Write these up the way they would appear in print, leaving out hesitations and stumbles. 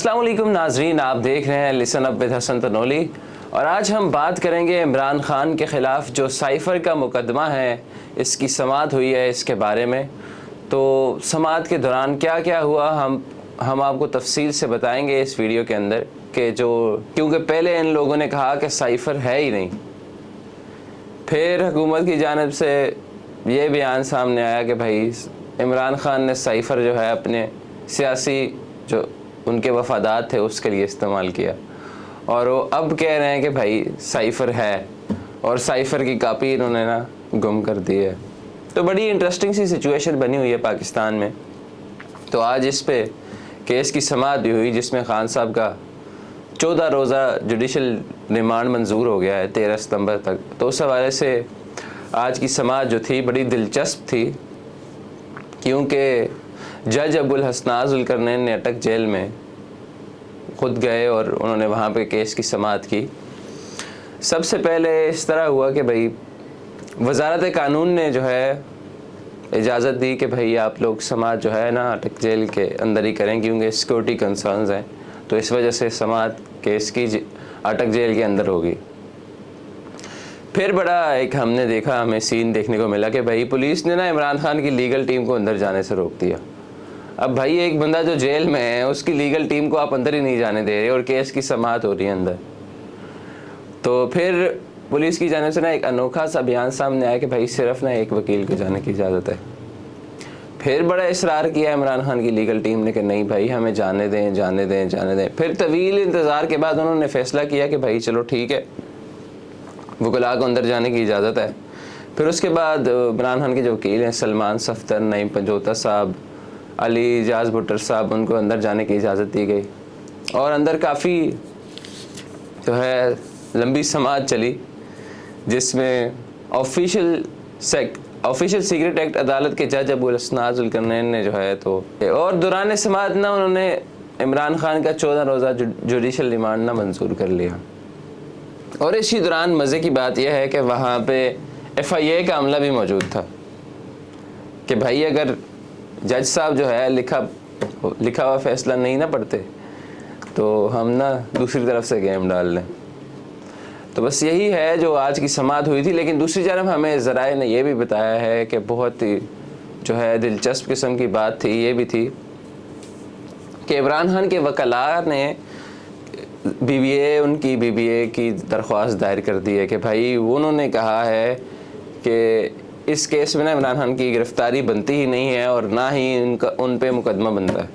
अस्सलाम वालेकुम नाजरीन, आप देख रहे हैं listen up with Hasan Tanoli और आज हम बात करेंगे इमरान खान के ख़िलाफ़ जो साइफ़र का मुकदमा है, इसकी समाअत हुई है इसके बारे में। तो समाअत के दौरान क्या क्या हुआ हम आपको तफसील से बताएंगे इस वीडियो के अंदर कि क्योंकि पहले इन लोगों ने कहा कि साइफ़र है ही नहीं, फिर हुकूमत की जानिब से ये बयान सामने आया कि भाई इमरान खान ने साइफ़र जो है अपने सियासी जो उनके वफादार थे उसके लिए इस्तेमाल किया और वो अब कह रहे हैं कि भाई साइफ़र है और साइफ़र की कापी इन्होंने ना गुम कर दी है। तो बड़ी इंटरेस्टिंग सी सिचुएशन बनी हुई है पाकिस्तान में। तो आज इस पे केस की समाअत भी हुई जिसमें खान साहब का 14 रोज़ा जुडिशल रिमांड मंजूर हो गया है 13 सितंबर तक। तो उस हवाले से आज की समाअत जो थी बड़ी दिलचस्प थी, क्योंकि जज अबुल हसनाज ज़ुल्करनैन ने अटक जेल में ख़ुद गए और उन्होंने वहाँ पे केस की समाअत की। सबसे पहले इस तरह हुआ कि भाई वज़ारत कानून ने जो है इजाज़त दी कि भाई आप लोग समाअत जो है ना अटक जेल के अंदर ही करें, क्योंकि सिक्योरिटी कंसर्न्स हैं, तो इस वजह से समाअत केस की अटक जेल के अंदर होगी। फिर बड़ा एक हमें सीन देखने को मिला कि भाई पुलिस ने ना इमरान खान की लीगल टीम को अंदर जाने से रोक दिया। अब भाई एक बंदा जो जेल में है उसकी लीगल टीम को आप अंदर ही नहीं जाने दे रहे और केस की समाअत हो रही है अंदर। तो फिर पुलिस की जानिब से ना एक अनोखा सा बयान सामने आया कि भाई सिर्फ ना एक वकील को जाने की इजाज़त है। फिर बड़ा इसरार किया इमरान खान की लीगल टीम ने कि नहीं भाई हमें जाने दें। फिर तवील इंतज़ार के बाद उन्होंने फ़ैसला किया कि भाई चलो ठीक है, वकला को अंदर जाने की इजाज़त है। फिर उसके बाद इमरान खान के जो वकील हैं सलमान सफ्तर, नईम पंजोता साहब, अली जाज भुट्टर साहब, उनको अंदर जाने की इजाज़त दी गई और अंदर काफ़ी जो है लंबी समाअत चली, जिसमें ऑफिशियल सीक्रेट एक्ट अदालत के जज अबुल हसनाज ज़ुल्करनैन ने जो है तो और दौरान समाअत ना उन्होंने इमरान खान का 14 रोज़ा जुडिशल रिमांड ना मंजूर कर लिया। और इसी दौरान मज़े की बात यह है कि वहाँ पे FIA का अमला भी मौजूद था कि भाई अगर जज साहब जो है लिखा हुआ फ़ैसला नहीं ना पढ़ते तो हम ना दूसरी तरफ से गेम डाल लें। तो बस यही है जो आज की समाअत हुई थी। लेकिन दूसरी जानब हमें ज़राए ने यह भी बताया है कि बहुत ही जो है दिलचस्प किस्म की बात थी, ये भी थी कि इमरान खान के वकला ने उनकी BBA की दरख्वास्त दायर कर दी है कि भाई उन्होंने कहा है कि इस केस में ना इमरान खान की गिरफ़्तारी बनती ही नहीं है और ना ही उन पे मुकदमा बनता है।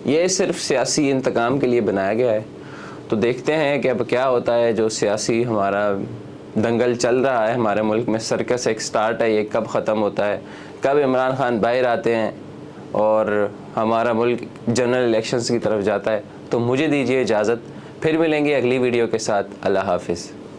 ये सिर्फ सियासी इंतकाम के लिए बनाया गया है। तो देखते हैं कि अब क्या होता है। जो सियासी हमारा दंगल चल रहा है हमारे मुल्क में, सर्कस एक स्टार्ट है, ये कब ख़त्म होता है, कब इमरान खान बाहर आते हैं और हमारा मुल्क जनरल इलेक्शंस की तरफ जाता है। तो मुझे दीजिए इजाज़त, फिर मिलेंगे अगली वीडियो के साथ। अल्लाह हाफिज़।